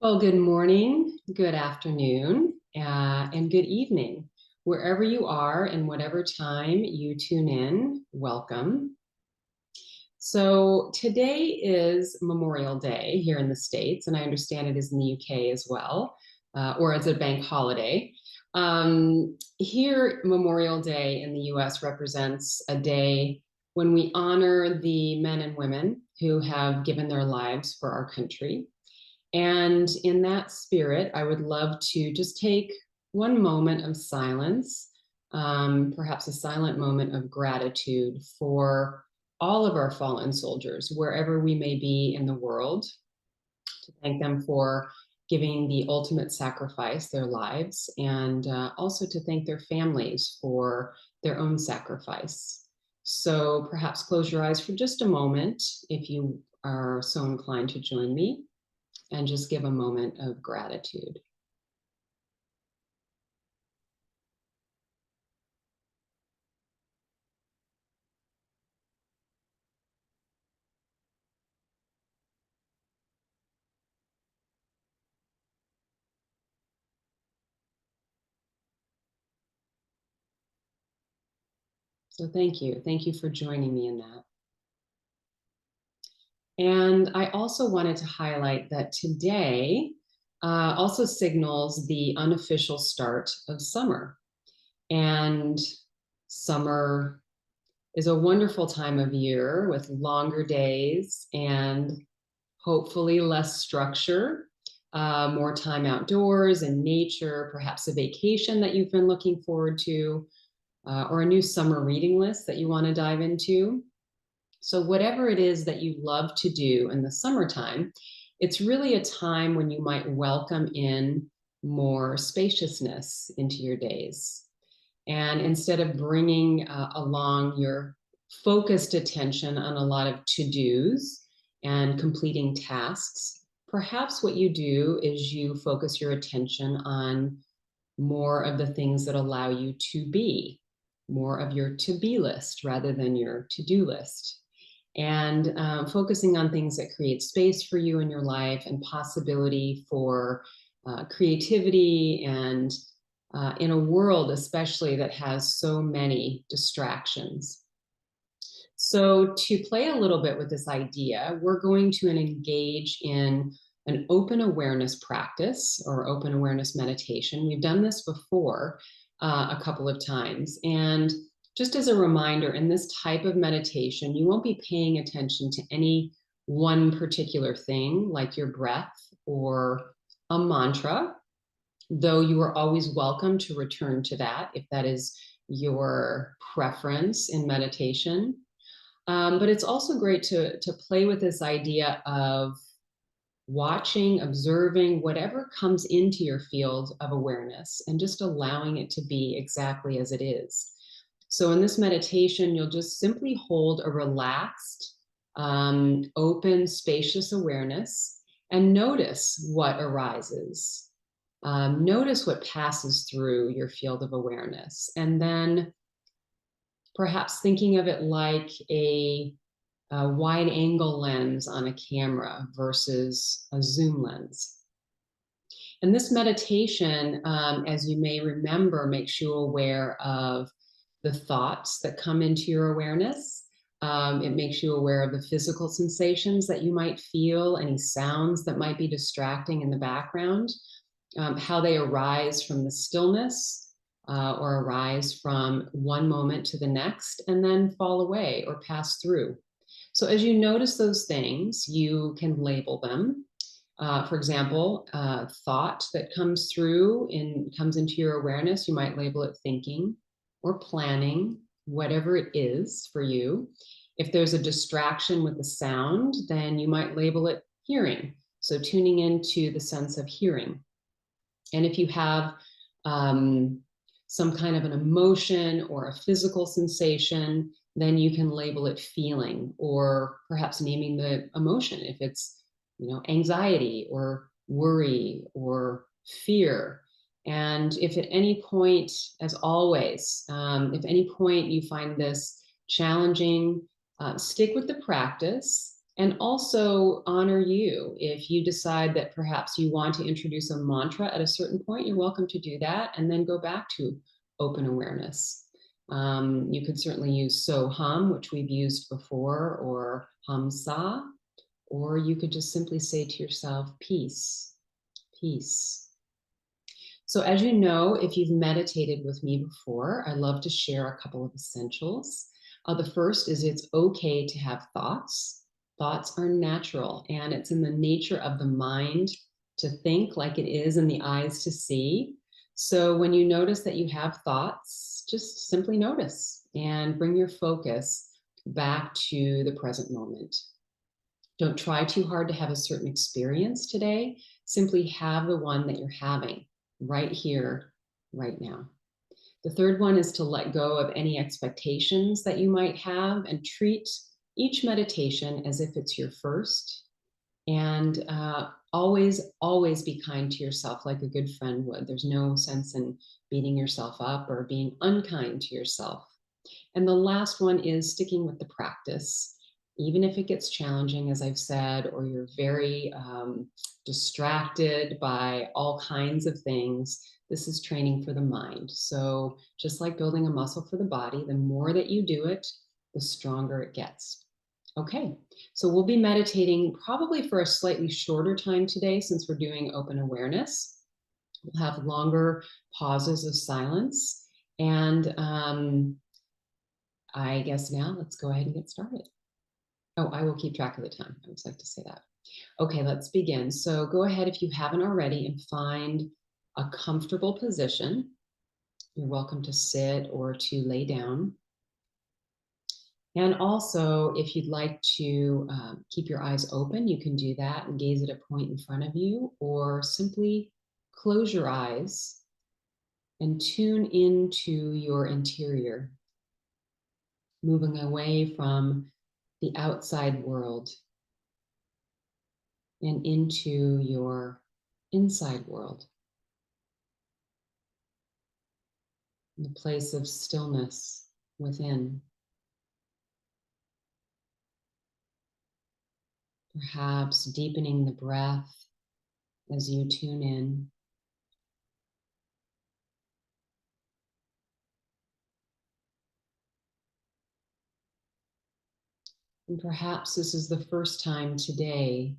Well, good morning, good afternoon, and good evening. Wherever you are and whatever time you tune in, welcome. So today is Memorial Day here in the States, and I understand it is in the UK as well, or as a bank holiday. Here, Memorial Day in the US represents a day when we honor the men and women who have given their lives for our country. And in that spirit, I would love to just take one moment of silence, perhaps a silent moment of gratitude for all of our fallen soldiers, wherever we may be in the world, to thank them for giving the ultimate sacrifice, their lives, and also to thank their families for their own sacrifice. So perhaps close your eyes for just a moment if you are so inclined to join me and just give a moment of gratitude. So thank you. Thank you for joining me in that. And I also wanted to highlight that today also signals the unofficial start of summer. And summer is a wonderful time of year with longer days and hopefully less structure, more time outdoors and nature, perhaps a vacation that you've been looking forward to, or a new summer reading list that you want to dive into. So, whatever it is that you love to do in the summertime, it's really a time when you might welcome in more spaciousness into your days. And instead of bringing along your focused attention on a lot of to dos and completing tasks, perhaps what you do is you focus your attention on more of the things that allow you to be, more of your to be list rather than your to do list. And focusing on things that create space for you in your life and possibility for creativity and in a world especially that has so many distractions. So to play a little bit with this idea, we're going to engage in an open awareness practice or open awareness meditation. We've done this before a couple of times. And just as a reminder, in this type of meditation, you won't be paying attention to any one particular thing like your breath or a mantra, though you are always welcome to return to that if that is your preference in meditation. But it's also great to play with this idea of watching, observing whatever comes into your field of awareness and just allowing it to be exactly as it is. So in this meditation, you'll just simply hold a relaxed, open, spacious awareness and notice what arises. Notice what passes through your field of awareness. And then perhaps thinking of it like a wide angle lens on a camera versus a zoom lens. And this meditation, as you may remember, makes you aware of the thoughts that come into your awareness. It makes you aware of the physical sensations that you might feel, any sounds that might be distracting in the background, how they arise from the stillness or arise from one moment to the next and then fall away or pass through. So as you notice those things, you can label them. For example, thought that comes through and comes into your awareness, you might label it thinking or planning, whatever it is for you. If there's a distraction with the sound, then you might label it hearing. So tuning into the sense of hearing. And if you have some kind of an emotion or a physical sensation, then you can label it feeling or perhaps naming the emotion if it's, anxiety or worry or fear. And if at any point, as always, if any point you find this challenging, stick with the practice And also honor you. If you decide that perhaps you want to introduce a mantra at a certain point, you're welcome to do that and then go back to open awareness. You could certainly use so hum, which we've used before, or hum sa, or you could just simply say to yourself, peace, peace. So, as you know, if you've meditated with me before, I love to share a couple of essentials. The first is it's okay to have thoughts. Thoughts are natural, and it's in the nature of the mind to think like it is in the eyes to see. So, when you notice that you have thoughts, just simply notice and bring your focus back to the present moment. Don't try too hard to have a certain experience today. Simply have the one that you're having right here, right now. The third one is to let go of any expectations that you might have and treat each meditation as if it's your first. And always be kind to yourself like a good friend would. There's no sense in beating yourself up or being unkind to yourself. And the last one is sticking with the practice. Even if it gets challenging, as I've said, or you're very distracted by all kinds of things, this is training for the mind. So, just like building a muscle for the body, the more that you do it, the stronger it gets. Okay, so we'll be meditating probably for a slightly shorter time today since we're doing open awareness. We'll have longer pauses of silence. And I guess now let's go ahead and get started. Oh, I will keep track of the time. I always like to say that. Okay, let's begin. So go ahead if you haven't already and find a comfortable position. You're welcome to sit or to lay down. And also, if you'd like to keep your eyes open, you can do that and gaze at a point in front of you, or simply close your eyes and tune into your interior, moving away from the outside world and into your inside world, the place of stillness within. Perhaps deepening the breath as you tune in. And perhaps this is the first time today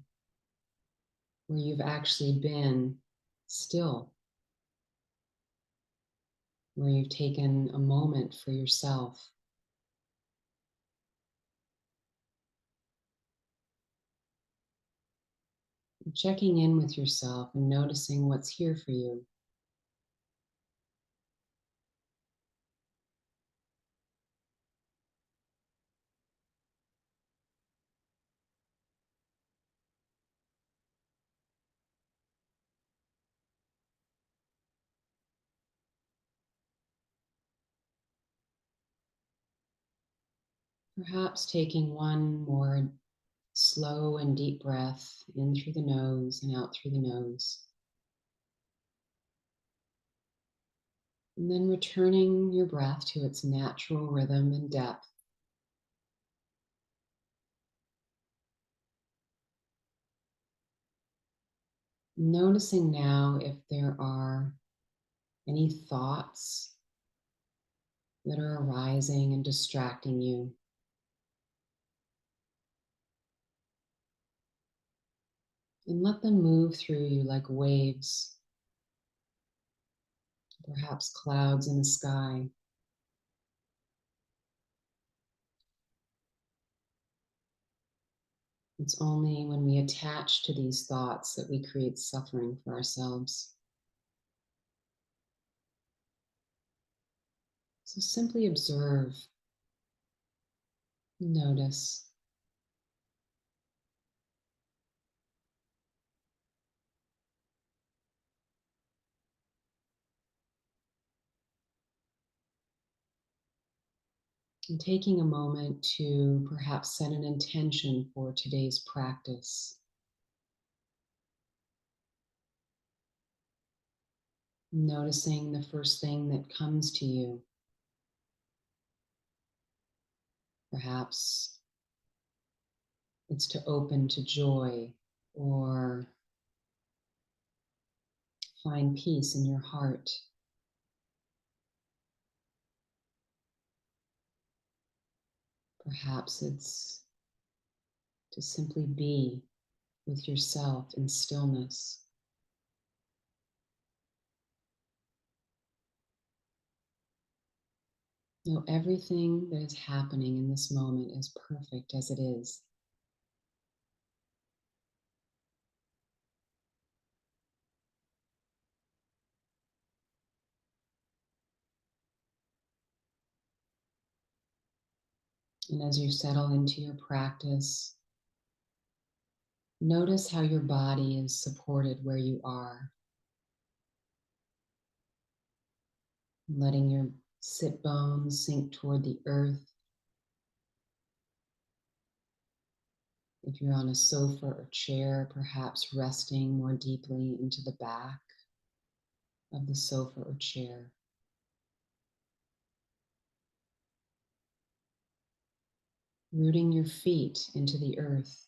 where you've actually been still, where you've taken a moment for yourself. Checking in with yourself and noticing what's here for you. Perhaps taking one more slow and deep breath in through the nose and out through the nose. And then returning your breath to its natural rhythm and depth. Noticing now if there are any thoughts that are arising and distracting you. And let them move through you like waves, perhaps clouds in the sky. It's only when we attach to these thoughts that we create suffering for ourselves. So simply observe, notice. And taking a moment to perhaps set an intention for today's practice. Noticing the first thing that comes to you. Perhaps it's to open to joy or find peace in your heart. Perhaps it's to simply be with yourself in stillness. Know everything that is happening in this moment is perfect as it is. And as you settle into your practice, notice how your body is supported where you are, letting your sit bones sink toward the earth. If you're on a sofa or chair, perhaps resting more deeply into the back of the sofa or chair. Rooting your feet into the earth.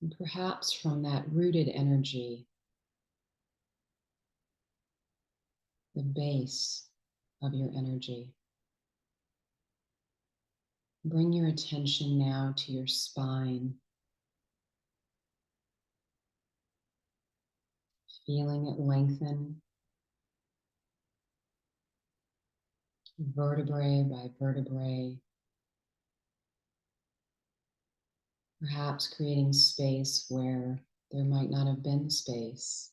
And perhaps from that rooted energy, the base of your energy, bring your attention now to your spine, feeling it lengthen, vertebrae by vertebrae, perhaps creating space where there might not have been space,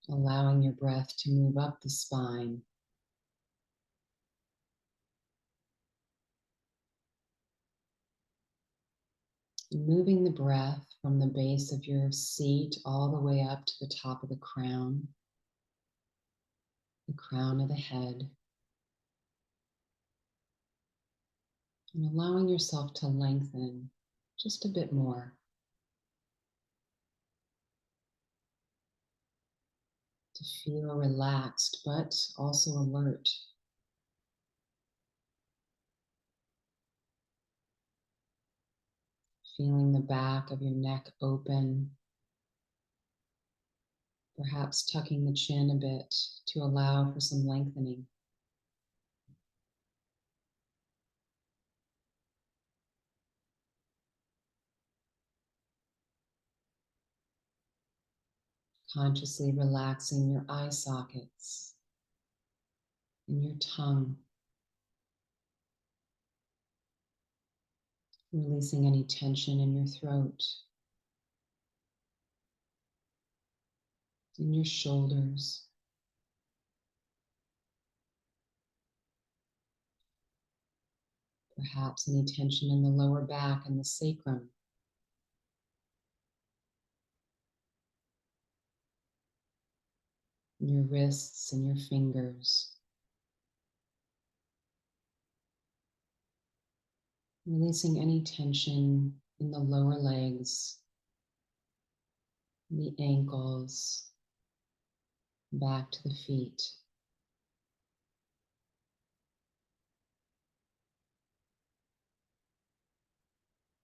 allowing your breath to move up the spine, moving the breath from the base of your seat all the way up to the top of the crown of the head, and allowing yourself to lengthen just a bit more, to feel relaxed but also alert. Feeling the back of your neck open, perhaps tucking the chin a bit to allow for some lengthening. Consciously relaxing your eye sockets and your tongue, releasing any tension in your throat, in your shoulders, perhaps any tension in the lower back and the sacrum. In your wrists and your fingers. Releasing any tension in the lower legs, the ankles, back to the feet.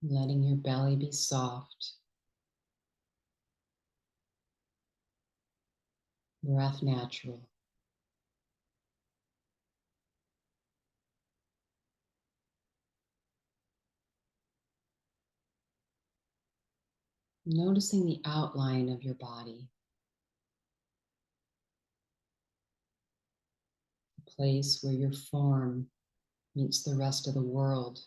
Letting your belly be soft. Breath natural. Noticing the outline of your body. The place where your form meets the rest of the world.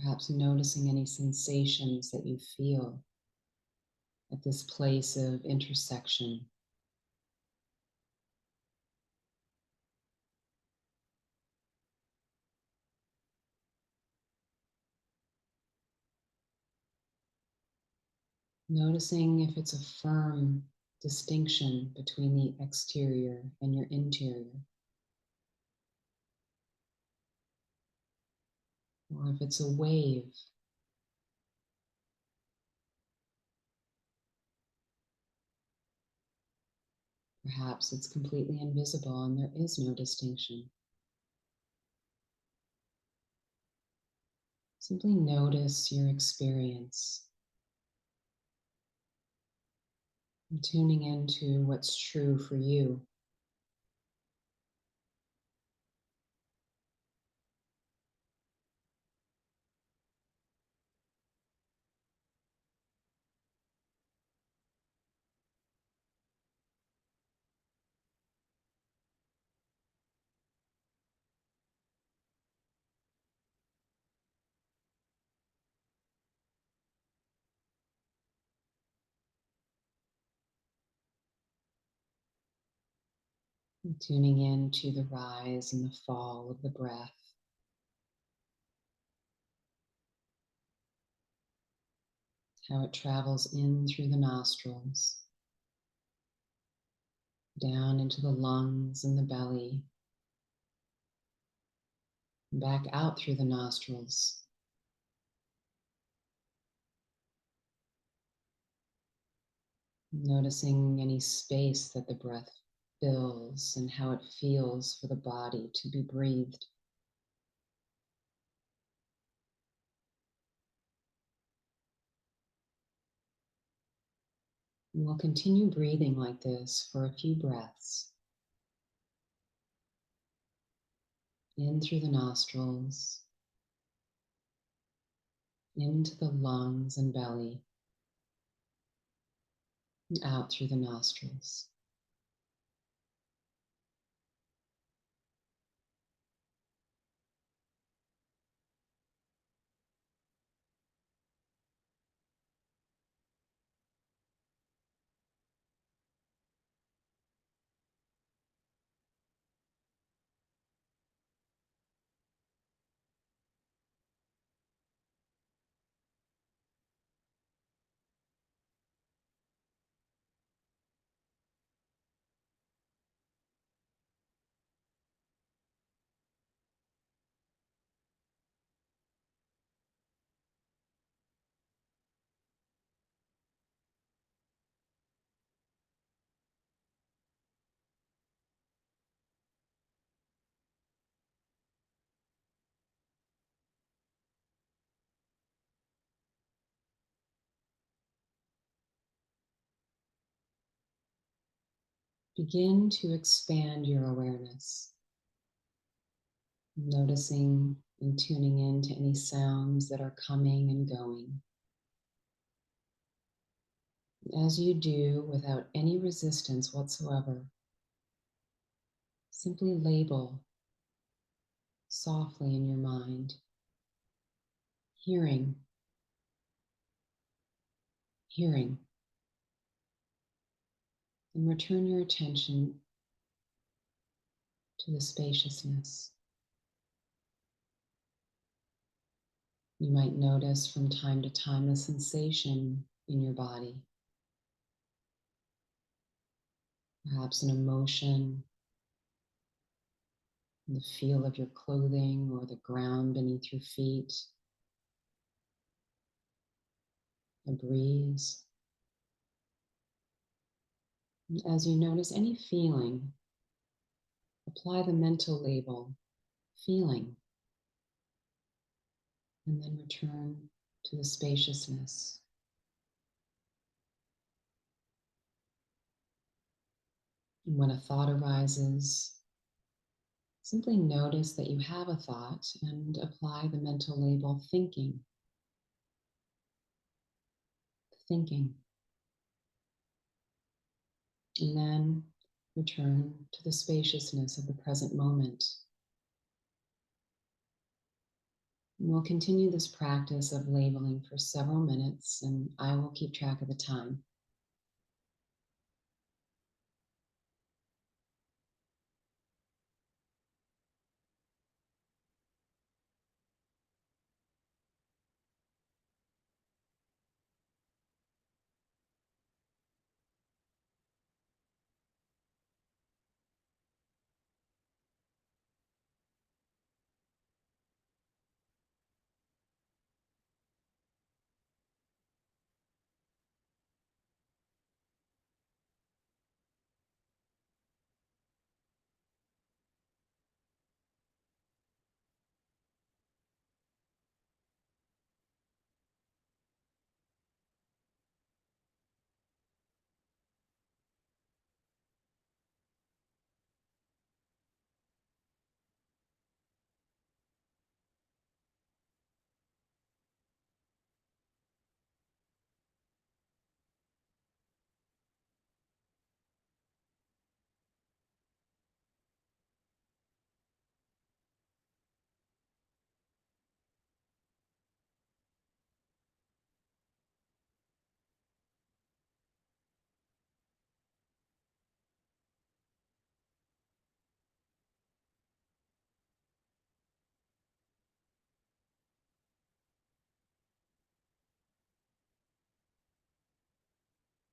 Perhaps noticing any sensations that you feel at this place of intersection. Noticing if it's a firm distinction between the exterior and your interior. or if it's a wave, perhaps it's completely invisible and there is no distinction. Simply notice your experience and tuning into what's true for you. And tuning into the rise and the fall of the breath, how it travels in through the nostrils, down into the lungs and the belly, back out through the nostrils, noticing any space that the breath fills and how it feels for the body to be breathed. And we'll continue breathing like this for a few breaths. In through the nostrils, into the lungs and belly, and out through the nostrils. Begin to expand your awareness, noticing and tuning in to any sounds that are coming and going. As you do, without any resistance whatsoever, simply label softly in your mind, hearing, hearing, and return your attention to the spaciousness. You might notice from time to time a sensation in your body, perhaps an emotion, the feel of your clothing or the ground beneath your feet, a breeze. And as you notice any feeling, apply the mental label, feeling, and then return to the spaciousness. And when a thought arises, simply notice that you have a thought and apply the mental label thinking, thinking. And then return to the spaciousness of the present moment. And we'll continue this practice of labeling for several minutes, and I will keep track of the time.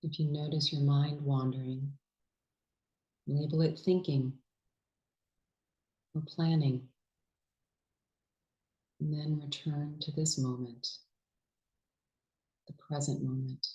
If you notice your mind wandering, label it thinking or planning, and then return to this moment, the present moment.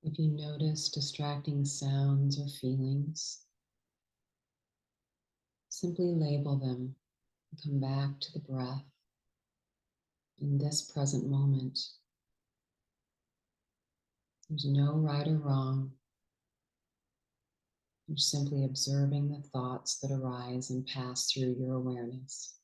If you notice distracting sounds or feelings, simply label them and come back to the breath in this present moment. There's no right or wrong. You're simply observing the thoughts that arise and pass through your awareness.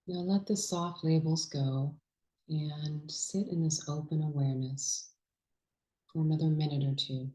Now let the soft labels go and sit in this open awareness for another minute or two.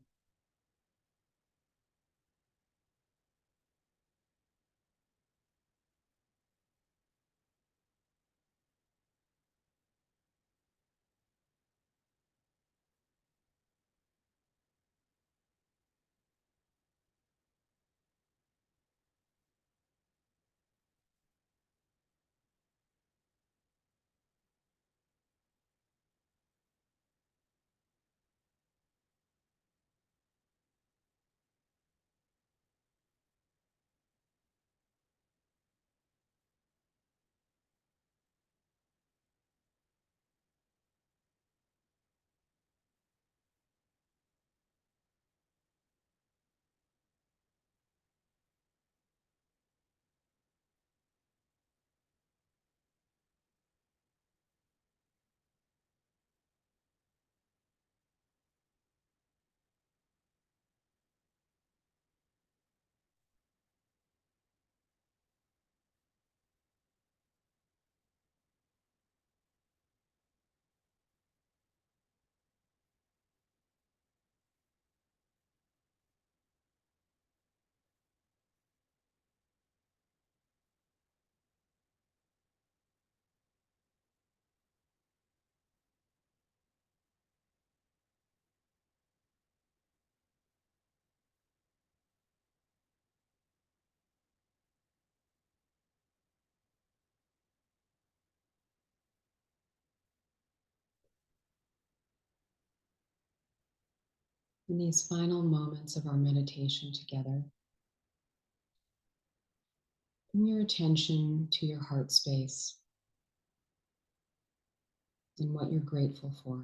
In these final moments of our meditation together, bring your attention to your heart space and what you're grateful for.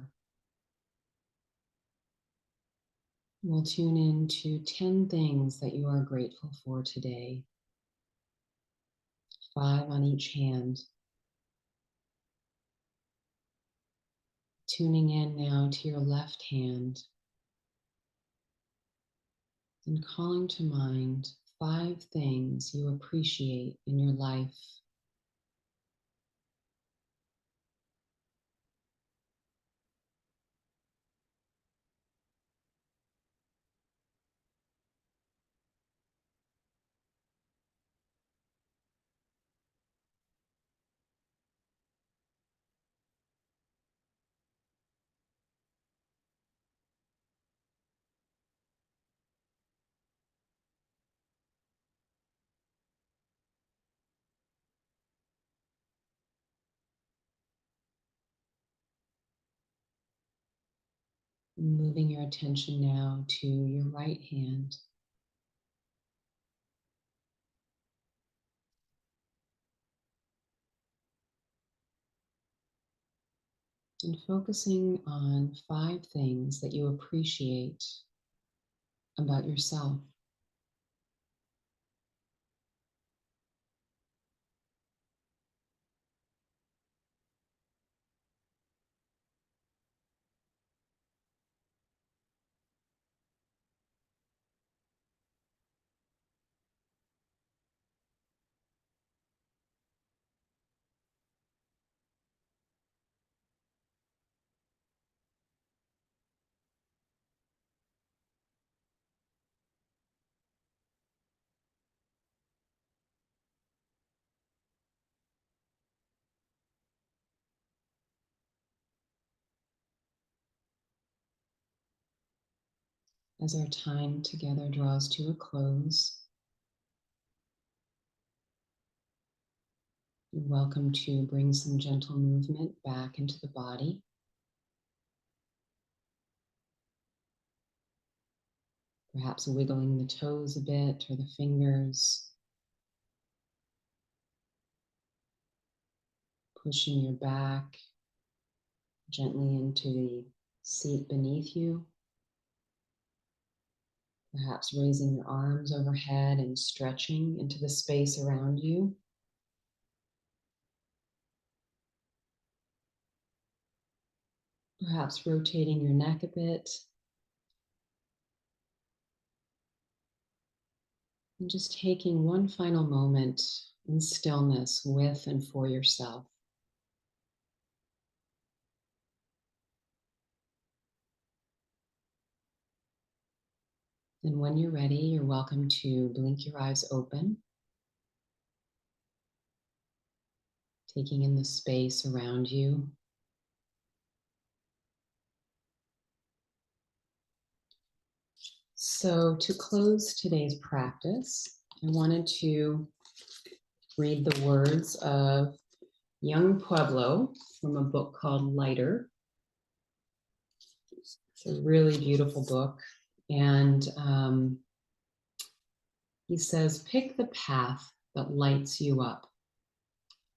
We'll tune in to 10 things that you are grateful for today, 5 on each hand. Tuning in now to your left hand and calling to mind 5 things you appreciate in your life. Moving your attention now to your right hand. And focusing on 5 things that you appreciate about yourself. As our time together draws to a close, you're welcome to bring some gentle movement back into the body. Perhaps wiggling the toes a bit or the fingers, pushing your back gently into the seat beneath you. Perhaps raising your arms overhead and stretching into the space around you. Perhaps rotating your neck a bit. And just taking one final moment in stillness with and for yourself. And when you're ready, you're welcome to blink your eyes open, taking in the space around you. So to close today's practice, I wanted to read the words of young Pueblo from a book called Lighter. It's a really beautiful book. And he says, pick the path that lights you up.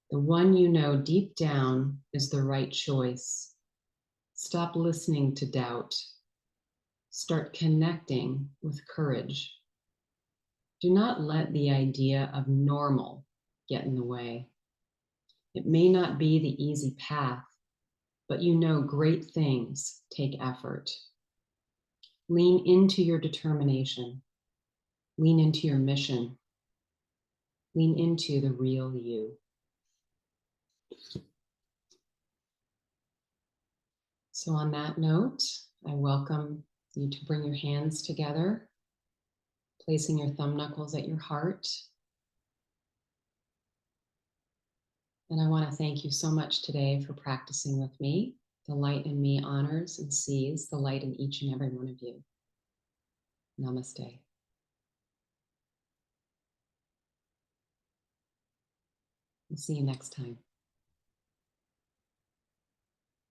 The one you know deep down is the right choice. Stop listening to doubt. Start connecting with courage. Do not let the idea of normal get in the way. It may not be the easy path, but you know great things take effort. Lean into your determination. Lean into your mission. Lean into the real you. So on that note, I welcome you to bring your hands together, placing your thumb knuckles at your heart. And I want to thank you so much today for practicing with me. The light in me honors and sees the light in each and every one of you. Namaste. We'll see you next time.